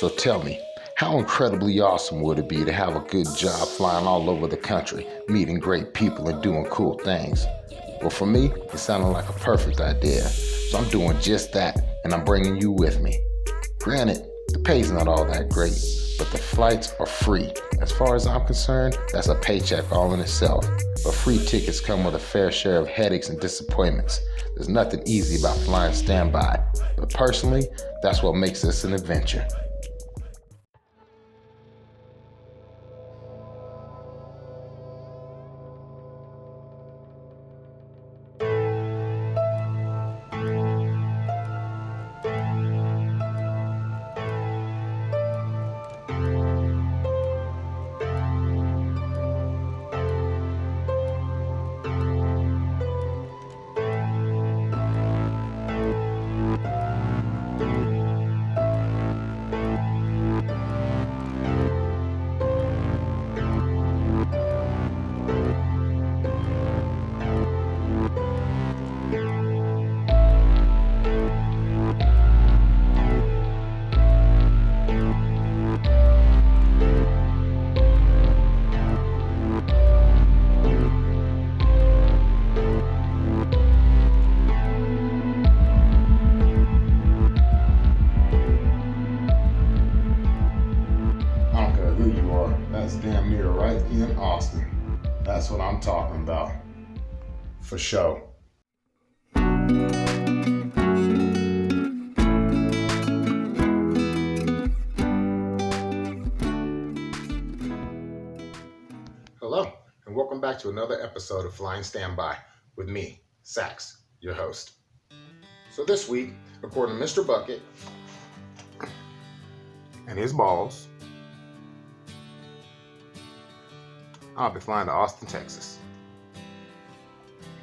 So tell me, how incredibly awesome would it be to have a good job flying all over the country, meeting great people and doing cool things? Well, for me, it sounded like a perfect idea. So I'm doing just that, and I'm bringing you with me. Granted, the pay's not all that great, but the flights are free. As far as I'm concerned, that's a paycheck all in itself. But free tickets come with a fair share of headaches and disappointments. There's nothing easy about flying standby, but personally, that's what makes this an adventure. I don't care who you are, that's damn near right in Austin. That's what I'm talking about. For sure. Hello, and welcome back to another episode of Flying Standby with me, Sax, your host. So this week, according to Mr. Bucket and his balls, I'll be flying to Austin, Texas.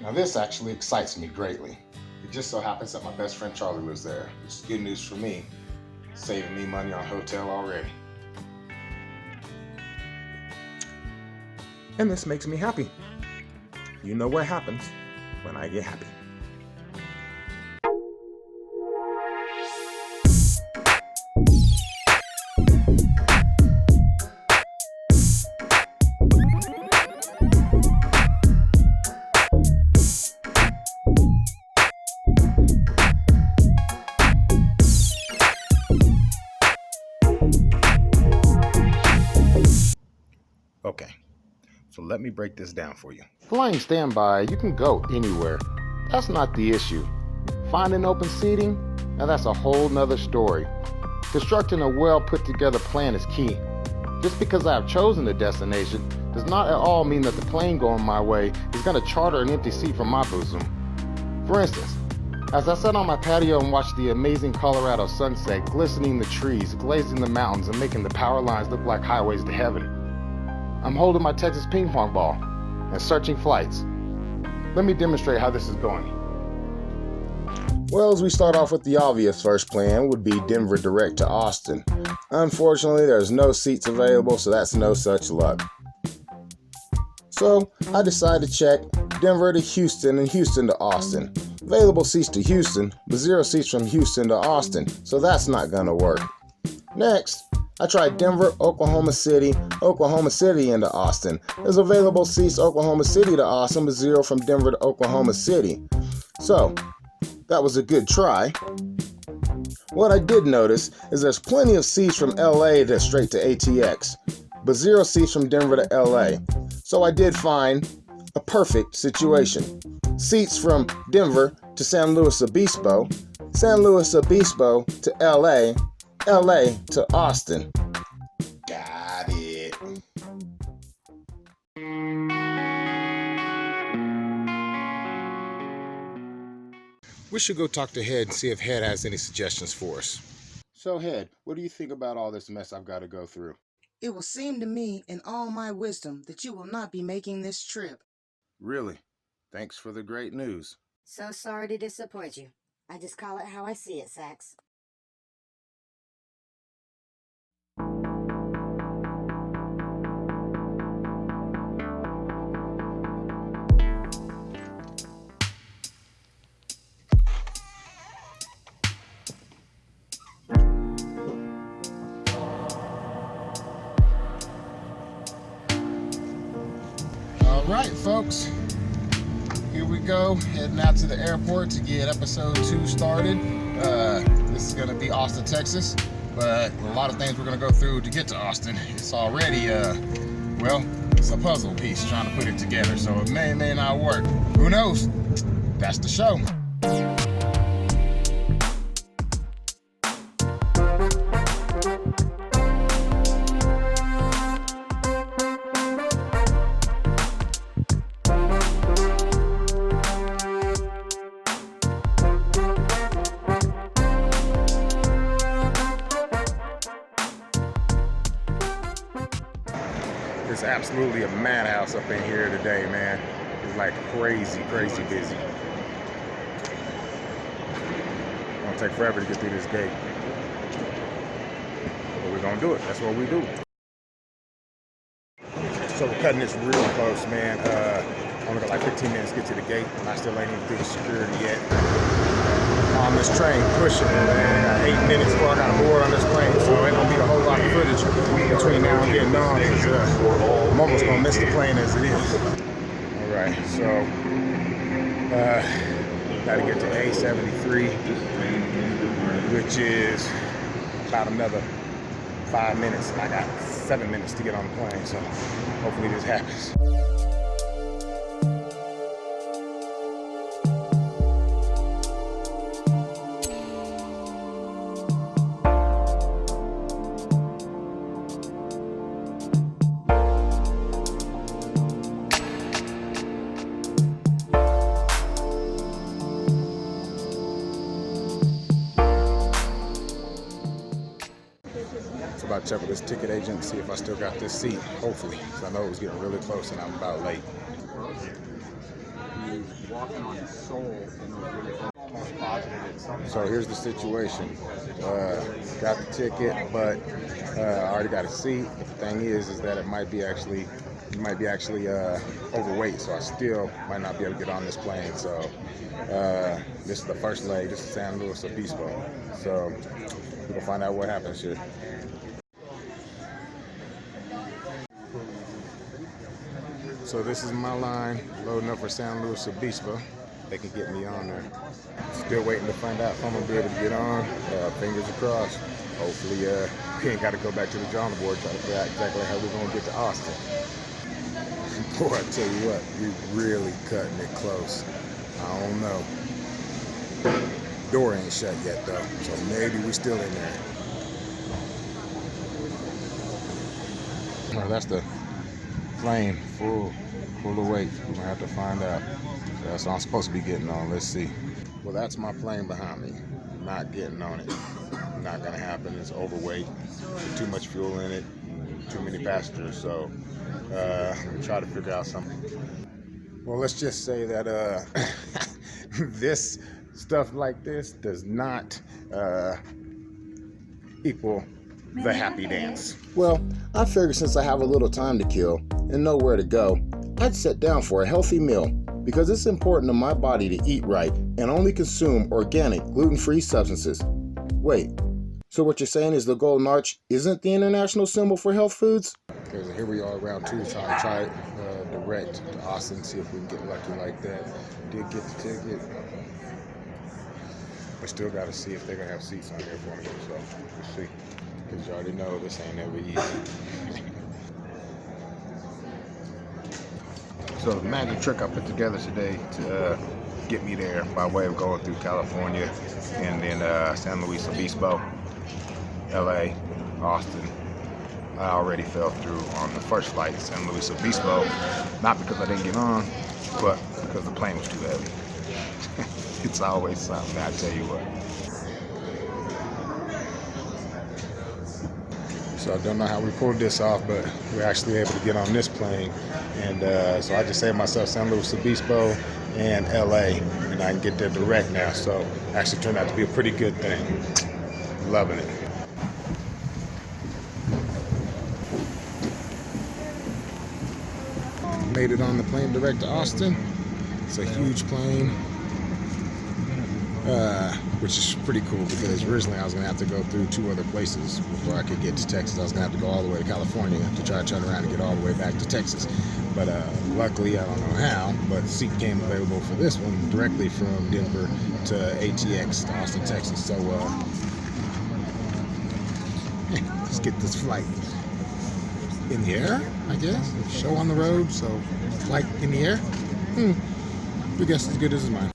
Now this actually excites me greatly. It just so happens that my best friend Charlie lives there, which is good news for me, saving me money on hotel already. And this makes me happy. You know what happens when I get happy. Okay, so let me break this down for you. Flying standby, you can go anywhere. That's not the issue. Finding open seating, now that's a whole nother story. Constructing a well put together plan is key. Just because I have chosen a destination does not at all mean that the plane going my way is going to charter an empty seat from my bosom. For instance, as I sat on my patio and watched the amazing Colorado sunset, glistening the trees, glazing the mountains, and making the power lines look like highways to heaven, I'm holding my Texas ping pong ball and searching flights. Let me demonstrate how this is going. Well, as we start off with the obvious first plan would be Denver direct to Austin. Unfortunately, there's no seats available, so that's no such luck. So I decided to check Denver to Houston and Houston to Austin. Available seats to Houston, but 0 seats from Houston to Austin, so that's not gonna work. Next, I tried Denver, Oklahoma City into Austin. There's available seats Oklahoma City to Austin, but 0 from Denver to Oklahoma City. So, that was a good try. What I did notice is there's plenty of seats from LA to straight to ATX, but 0 seats from Denver to LA. So I did find a perfect situation. Seats from Denver to San Luis Obispo, San Luis Obispo to LA, LA to Austin. Got it. We should go talk to Head and see if Head has any suggestions for us. So Head, what do you think about all this mess I've got to go through? It will seem to me, in all my wisdom, that you will not be making this trip. Really? Thanks for the great news. So sorry to disappoint you. I just call it how I see it, Sax. Right, folks. Here we go, heading out to the airport to get episode 2 started. This is gonna be Austin, Texas, but a lot of things we're gonna go through to get to Austin. It's already, well, it's a puzzle piece trying to put it together, so it may or may not work. Who knows? That's the show. It's absolutely a madhouse up in here today, man. It's like crazy, crazy busy. It's gonna take forever to get through this gate. But we're gonna do it. That's what we do. So we're cutting this real close, man. Only got like 15 minutes to get to the gate, and I still ain't even through the security yet. On this train, pushing, man. I got 8 minutes before I got aboard on this plane, so it don't be a whole lot of footage between now and getting on, because I'm almost gonna miss the plane as it is. All right, so gotta get to A73, which is about another 5 minutes. I got 7 minutes to get on the plane, so hopefully this happens. About to check with this ticket agent, see if I still got this seat, hopefully, because I know it was getting really close and I'm about late. So here's the situation. Got the ticket, but I already got a seat. But the thing is that it might be actually overweight, so I still might not be able to get on this plane. So this is the first leg. This is San Luis Obispo. So we're gonna find out what happens here. So this is my line, loading up for San Luis Obispo. They can get me on there. Still waiting to find out if I'm gonna be able to get on. Fingers crossed. Hopefully, we ain't got to go back to the drawing board trying to figure out exactly how we're gonna get to Austin. Boy, I tell you what, we really cutting it close. I don't know. Door ain't shut yet though, so maybe we still in there. Well, that's the plane full of weight. We're gonna have to find out. That's what I'm supposed to be getting on. Let's see. Well, that's my plane behind me. Not getting on it. Not gonna happen. It's overweight. Too much fuel in it. Too many passengers. So we try to figure out something. Well, let's just say that this stuff like this does not equal the happy dance. Well, I figured since I have a little time to kill and nowhere to go, I'd sit down for a healthy meal because it's important to my body to eat right and only consume organic, gluten-free substances. Wait, so what you're saying is the Golden Arch isn't the international symbol for health foods? Because here we are around 2 trying to try direct to Austin, see if we can get lucky like that. Did get the ticket. But still got to see if they're going to have seats on here for me, so we'll see. Because you already know this ain't ever easy. So the magic trick I put together today to get me there by way of going through California and then San Luis Obispo, LA, Austin. I already fell through on the first flight to San Luis Obispo, not because I didn't get on, but because the plane was too heavy. It's always something, I tell you what. So I don't know how we pulled this off, but we're actually able to get on this plane. And so I just saved myself San Luis Obispo and LA, and I can get there direct now. So it actually turned out to be a pretty good thing. Loving it. Made it on the plane direct to Austin. It's a huge plane. which is pretty cool because originally I was going to have to go through 2 other places before I could get to Texas. I was going to have to go all the way to California to try to turn around and get all the way back to Texas. But luckily, I don't know how, but the seat came available for this one directly from Denver to ATX to Austin, Texas. So let's get this flight in the air, I guess. Show on the road, so flight in the air. I guess as good as mine.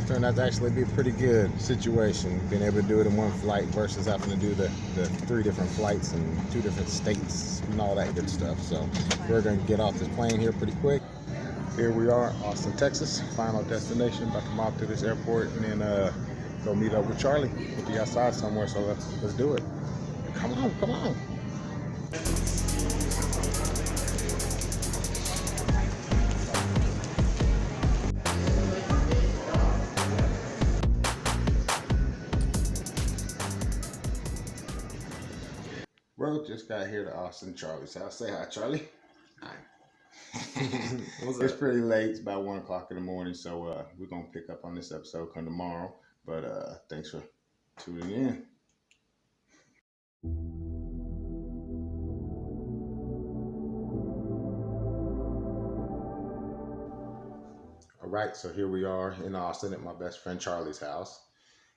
Turned out to actually be a pretty good situation, being able to do it in one flight versus having to do the 3 different flights and 2 different states and all that good stuff. So we're going to get off this plane here pretty quick. Here we are, Austin, Texas, final destination. About to mob to this airport and then go meet up with Charlie. We'll be outside somewhere, so let's do it. Come on, come on. Bro, just got here to Austin, Charlie's house. Say hi, Charlie. Hi. It's pretty late. It's about 1 o'clock in the morning, so we're going to pick up on this episode come tomorrow. But thanks for tuning in. All right, so here we are in Austin at my best friend Charlie's house.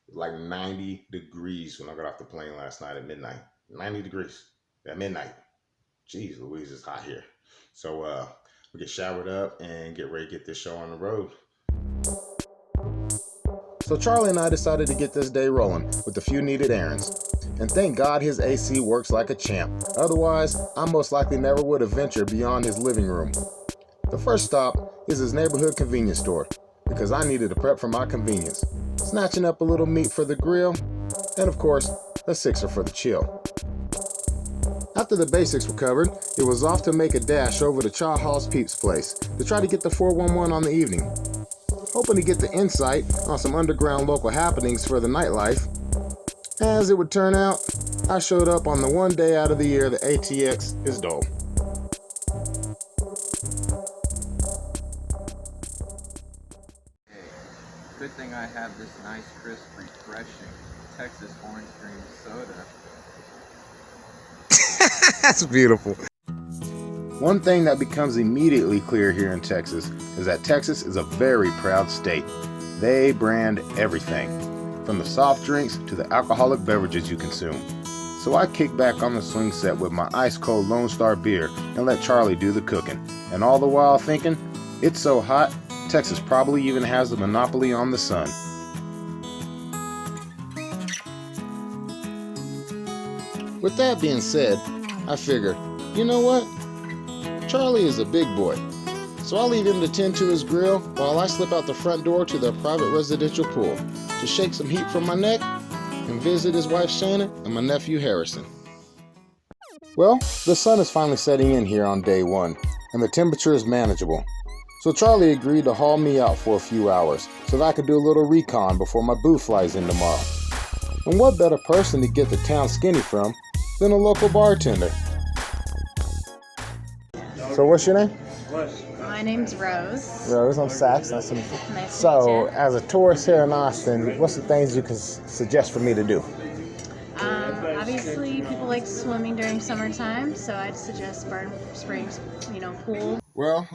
Like 90 degrees when I got off the plane last night at midnight. 90 degrees at midnight. Jeez Louise, it's hot here. So we get showered up and get ready to get this show on the road. So Charlie and I decided to get this day rolling with a few needed errands. And thank God his AC works like a champ. Otherwise, I most likely never would have ventured beyond his living room. The first stop is his neighborhood convenience store, because I needed to prep for my convenience. Snatching up a little meat for the grill, and of course, a 6er for the chill. After the basics were covered, it was off to make a dash over to Cha Hall's Peeps place to try to get the 411 on the evening. Hoping to get the insight on some underground local happenings for the nightlife. As it would turn out, I showed up on the one day out of the year the ATX is dull. Good thing I have this nice, crisp, refreshing Texas orange cream soda. That's beautiful. One thing that becomes immediately clear here in Texas is that Texas is a very proud state. They brand everything, from the soft drinks to the alcoholic beverages you consume. So I kick back on the swing set with my ice cold Lone Star beer and let Charlie do the cooking. And all the while thinking, it's so hot, Texas probably even has a monopoly on the sun. With that being said, I figure, you know what? Charlie is a big boy, so I'll leave him to tend to his grill while I slip out the front door to the private residential pool to shake some heat from my neck and visit his wife Shannon and my nephew Harrison. Well, the sun is finally setting in here on day 1, and the temperature is manageable. So Charlie agreed to haul me out for a few hours so that I could do a little recon before my boo flies in tomorrow. And what better person to get the town skinny from than a local bartender? So what's your name? My name's Rose. Rose, I'm Sax. Nice to meet you. Nice to So, meet you. as a tourist here in Austin, what's the things you can suggest for me to do? Obviously, people like swimming during summertime, so I'd suggest Barton Springs, pool. Well,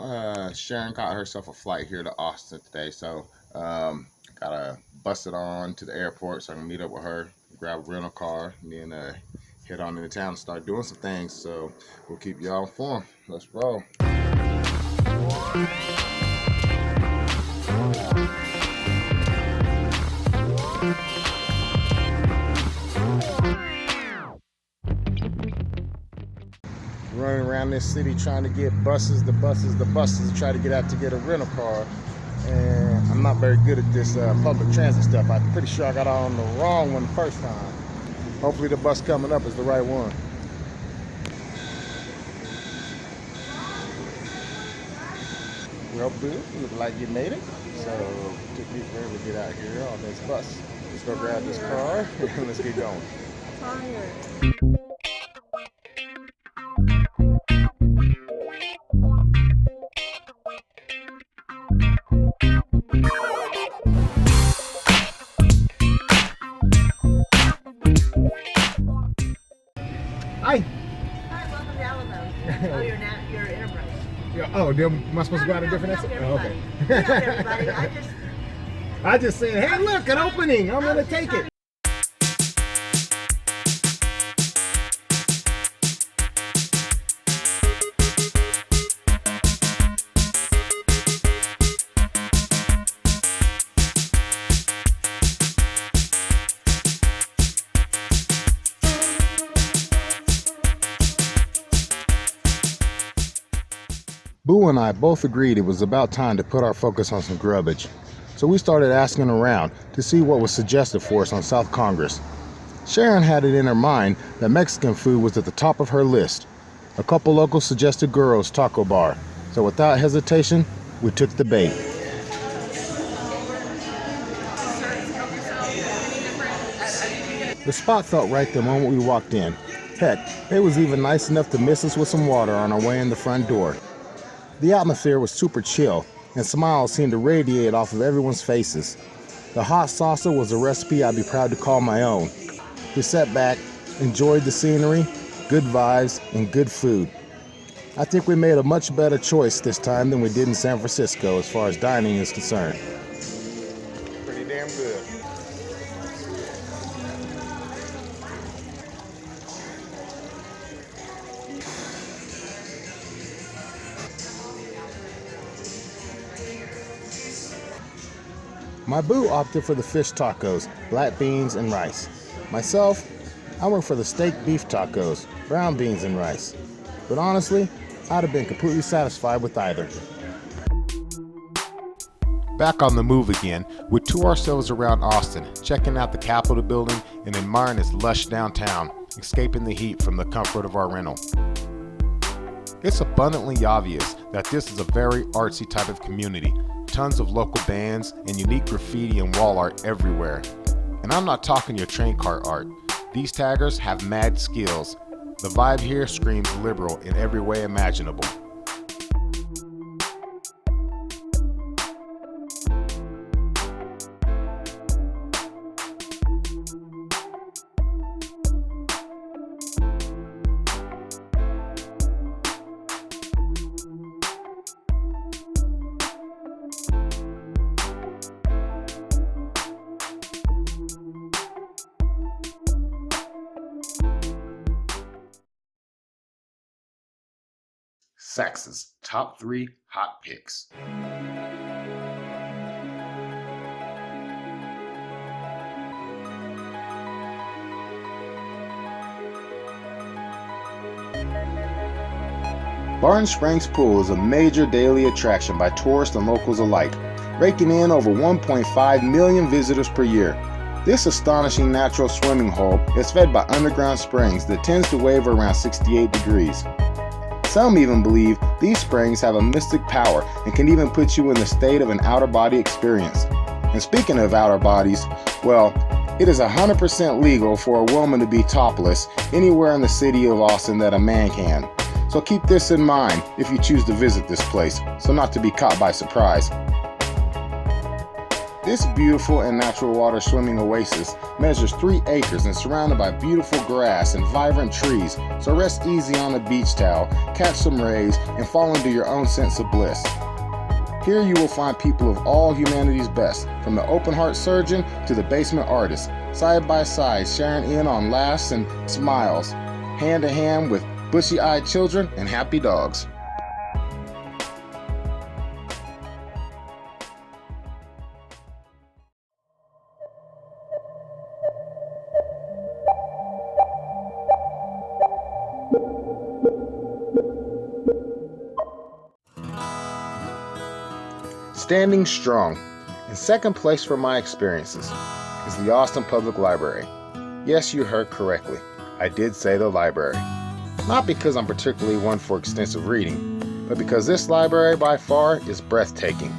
Sharon got herself a flight here to Austin today, so gotta bust it on to the airport so I can meet up with her, grab a rental car, and then head on into town and start doing some things. So we'll keep y'all informed. Let's roll. Running around this city trying to get buses to try to get out to get a rental car. And I'm not very good at this public transit stuff. I'm pretty sure I got on the wrong one the first time. Hopefully the bus coming up is the right one. Well, Boo, look like you made it. So it took me forever to get out here on this bus. Let's go grab this car and let's get going. Hi. Hi, welcome to Alamo. Oh, you're Enterprise. Yeah, oh, am I supposed to go out a different exit? Oh, okay. Not everybody. I just said, hey, look, an opening. I'm gonna take it. Boo and I both agreed it was about time to put our focus on some grubbage. So we started asking around to see what was suggested for us on South Congress. Sharon had it in her mind that Mexican food was at the top of her list. A couple locals suggested Guro's Taco Bar. So without hesitation, we took the bait. The spot felt right the moment we walked in. Heck, it was even nice enough to miss us with some water on our way in the front door. The atmosphere was super chill, and smiles seemed to radiate off of everyone's faces. The hot salsa was a recipe I'd be proud to call my own. We sat back, enjoyed the scenery, good vibes, and good food. I think we made a much better choice this time than we did in San Francisco as far as dining is concerned. Pretty damn good. My boo opted for the fish tacos, black beans, and rice. Myself, I went for the steak beef tacos, brown beans, and rice. But honestly, I'd have been completely satisfied with either. Back on the move again, we tour ourselves around Austin, checking out the Capitol building and admiring its lush downtown, escaping the heat from the comfort of our rental. It's abundantly obvious that this is a very artsy type of community. Tons of local bands and unique graffiti and wall art everywhere. And I'm not talking your train car art. These taggers have mad skills. The vibe here screams liberal in every way imaginable. Sax's top 3 hot picks. Barton Springs Pool is a major daily attraction by tourists and locals alike, raking in over 1.5 million visitors per year. This astonishing natural swimming hole is fed by underground springs that tends to wave around 68 degrees. Some even believe these springs have a mystic power and can even put you in the state of an outer-body experience. And speaking of outer bodies, well, it is 100% legal for a woman to be topless anywhere in the city of Austin that a man can. So keep this in mind if you choose to visit this place, so not to be caught by surprise. This beautiful and natural water swimming oasis measures 3 acres and surrounded by beautiful grass and vibrant trees, so rest easy on a beach towel, catch some rays, and fall into your own sense of bliss. Here you will find people of all humanity's best, from the open heart surgeon to the basement artist, side by side sharing in on laughs and smiles, hand to hand with bushy-eyed children and happy dogs. Standing strong, in second place for my experiences, is the Austin Public Library. Yes, you heard correctly. I did say the library. Not because I'm particularly one for extensive reading, but because this library by far is breathtaking.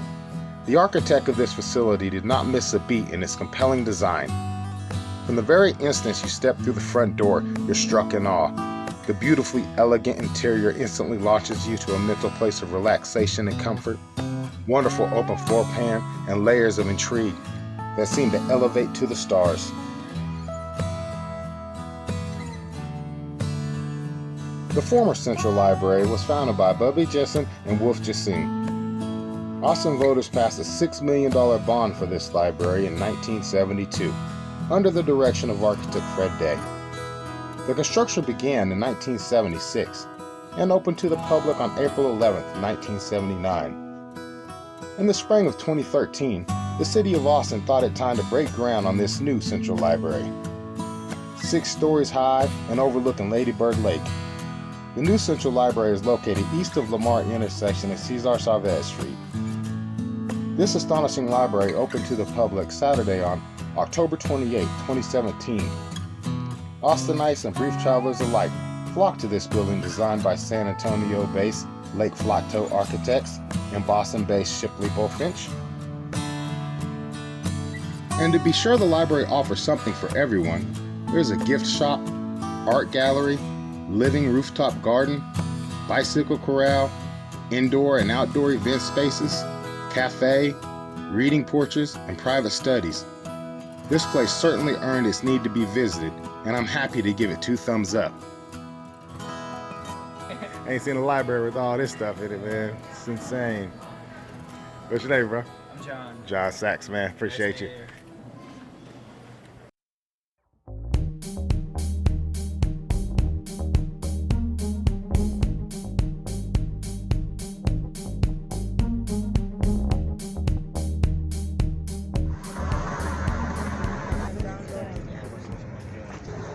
The architect of this facility did not miss a beat in its compelling design. From the very instant you step through the front door, you're struck in awe. The beautifully elegant interior instantly launches you to a mental place of relaxation and comfort. Wonderful open floor plan and layers of intrigue that seem to elevate to the stars. The former Central Library was founded by Bubby Jessen and Wolf Jasim. Austin voters passed a $6 million bond for this library in 1972, under the direction of architect Fred Day. The construction began in 1976 and opened to the public on April 11, 1979. In the spring of 2013, the city of Austin thought it time to break ground on this new Central Library. 6 stories high and overlooking Lady Bird Lake. The new Central Library is located east of Lamar intersection at Cesar Chavez Street. This astonishing library opened to the public Saturday on October 28, 2017. Austinites and brief travelers alike flocked to this building designed by San Antonio-based Lake Flacto Architects and Boston-based Shipley Bulfinch. And to be sure the library offers something for everyone, there's a gift shop, art gallery, living rooftop garden, bicycle corral, indoor and outdoor event spaces, cafe, reading porches, and private studies. This place certainly earned its need to be visited, and I'm happy to give it 2 thumbs up. I ain't seen a library with all this stuff in it, man. It's insane. What's your name, bro? I'm John. John Sachs, man. Appreciate you.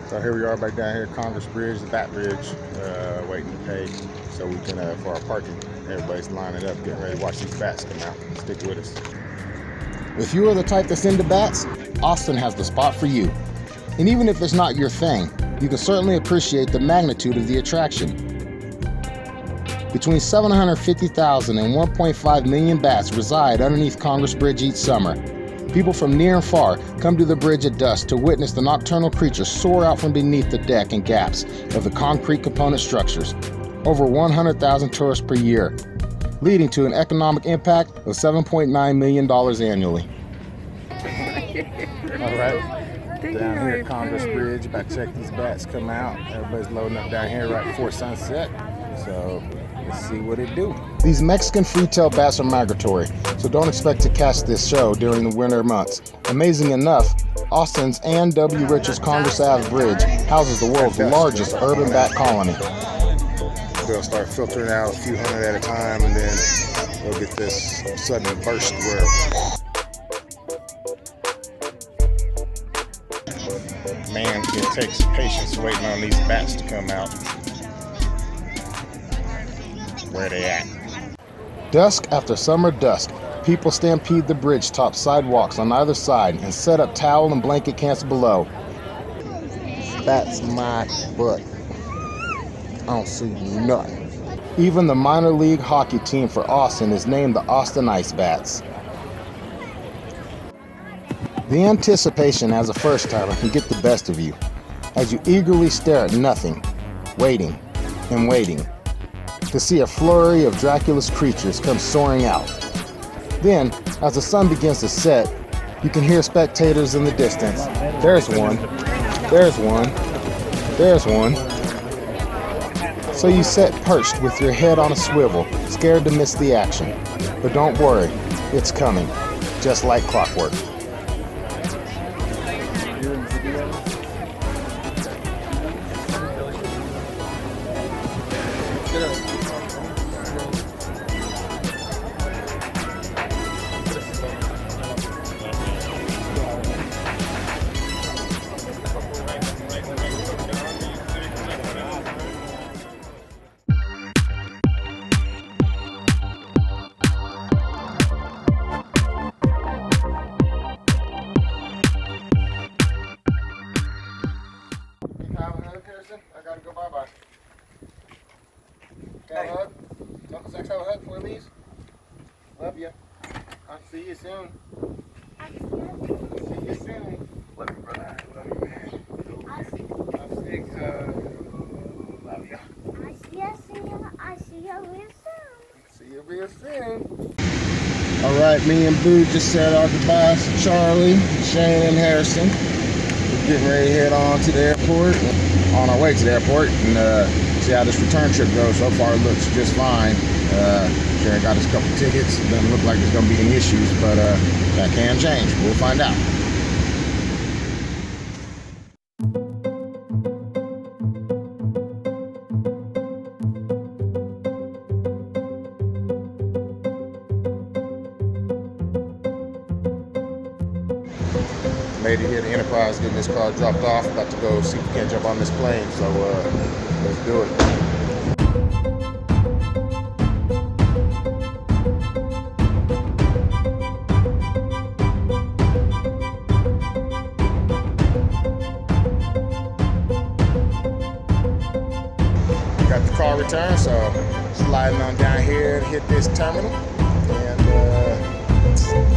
So here we are back down here, Congress Bridge, the Bat Bridge, waiting to pay so we can, for our parking. Everybody's lining up, getting ready to watch these bats come out. Stick with us. If you are the type that's into bats, Austin has the spot for you. And even if it's not your thing, you can certainly appreciate the magnitude of the attraction. Between 750,000 and 1.5 million bats reside underneath Congress Bridge each summer. People from near and far come to the bridge at dusk to witness the nocturnal creatures soar out from beneath the deck and gaps of the concrete component structures. Over 100,000 tourists per year, leading to an economic impact of $7.9 million annually. All right, down here at Congress Bridge, about to check these bats come out. Everybody's loading up down here right before sunset. So let's see what it do. These Mexican free-tail bats are migratory, so don't expect to catch this show during the winter months. Amazing enough, Austin's Ann W. Richards Congress Ave Bridge houses the world's largest urban bat colony. They'll start filtering out a few hundred at a time, and then they'll get this sudden burst where man, it takes patience waiting on these bats to come out. Where they at? Dusk after summer dusk, people stampede the bridge top sidewalks on either side and set up towel and blanket camps below. That's my butt. I don't see nothing. Even the minor league hockey team for Austin is named the Austin Ice Bats. The anticipation as a first timer can get the best of you as you eagerly stare at nothing, waiting and waiting to see a flurry of Dracula's creatures come soaring out. Then, as the sun begins to set, you can hear spectators in the distance. There's one, there's one, there's one. So you sit perched with your head on a swivel, scared to miss the action. But don't worry, it's coming, just like clockwork. right before we leave? Love you. I'll see you soon. See you soon. Love you, brother. Love you, man. I'm sick. Love you. I see you real soon. See you real soon. All right, me and Boo just said our goodbyes to Charlie, Shane, and Harrison. We're getting ready to head on to the airport. On our way to the airport and see how this return trip goes. So far, it looks just fine. Sharon got us a couple tickets. It doesn't look like there's going to be any issues, but that can change. We'll find out. Made it here to Enterprise, getting this car dropped off. About to go see if we can jump on this plane. So let's do it. Got the car returned, so sliding on down here to hit this terminal and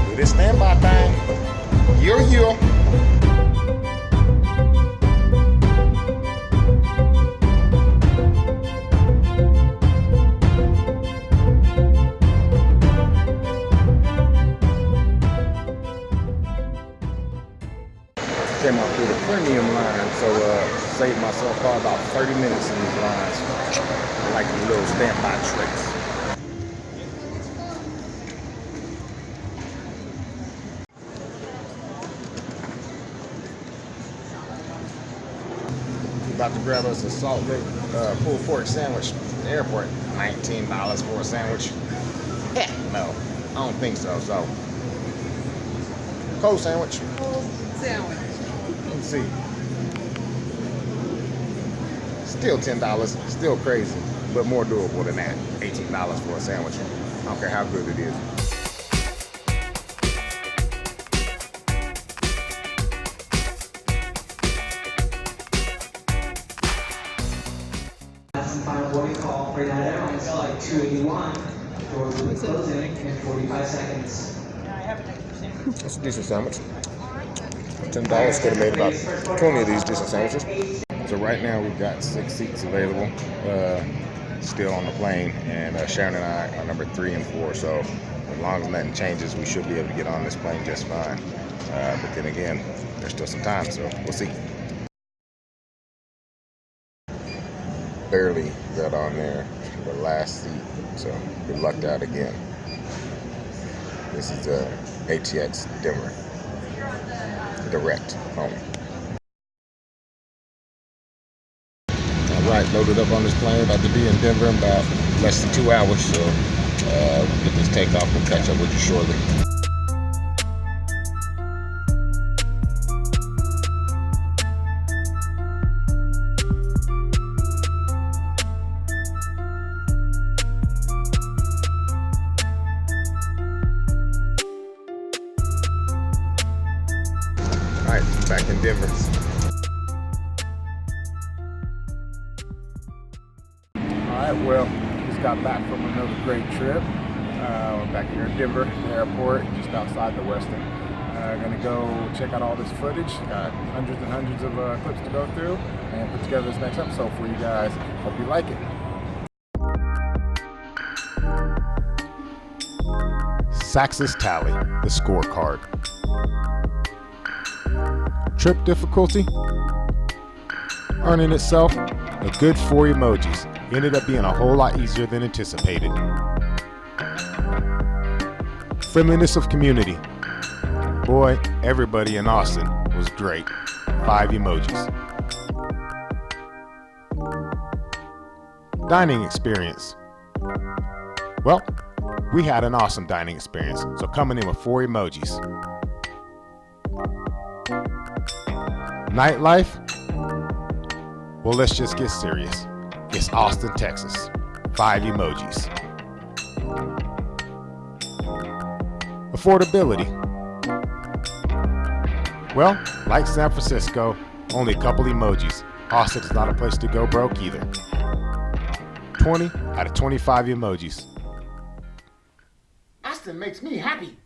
do this standby thing. Yo. Came out through the premium line, so saved myself probably about 30 minutes in these lines. I like the little standby tricks. About to grab us a Salt Lake pulled pork sandwich at the airport. $19 for a sandwich. Heck no, I don't think so. So, cold sandwich. Sandwich. Let's see. Still $10, still crazy, but more doable than that. $18 for a sandwich. I don't care how good it is. Final boarding call for United Airlines, flight 281. Doors will be closing in 45 seconds. That's a decent sandwich. $10 could have made about 20 of these decent sandwiches. So right now we've got 6 seats available still on the plane, and Sharon and I are number 3 and 4. So as long as nothing changes, we should be able to get on this plane just fine. But then again, there's still some time, so we'll see. Barely got on there, the last seat, so we lucked out again. This is ATX Denver, direct home. All right, loaded up on this plane, about to be in Denver in about less than 2 hours, so we'll get this takeoff. We'll catch up with you shortly. All right, back in Denver. All right, well, just got back from another great trip. We're back here in Denver, the airport, just outside the Westin. Gonna go check out all this footage. Got hundreds and hundreds of clips to go through and put together this next episode for you guys. Hope you like it. Sax's Tally, the scorecard. Trip difficulty? Earning itself a good 4 emojis. Ended up being a whole lot easier than anticipated. Friendliness of community. Boy, everybody in Austin was great. 5 emojis. Dining experience. Well, we had an awesome dining experience, so coming in with 4 emojis. Nightlife? Well, let's just get serious. It's Austin, Texas. 5 emojis. Affordability. Well, like San Francisco, only a couple emojis. Austin is not a place to go broke either. 20 out of 25 emojis. makes me happy.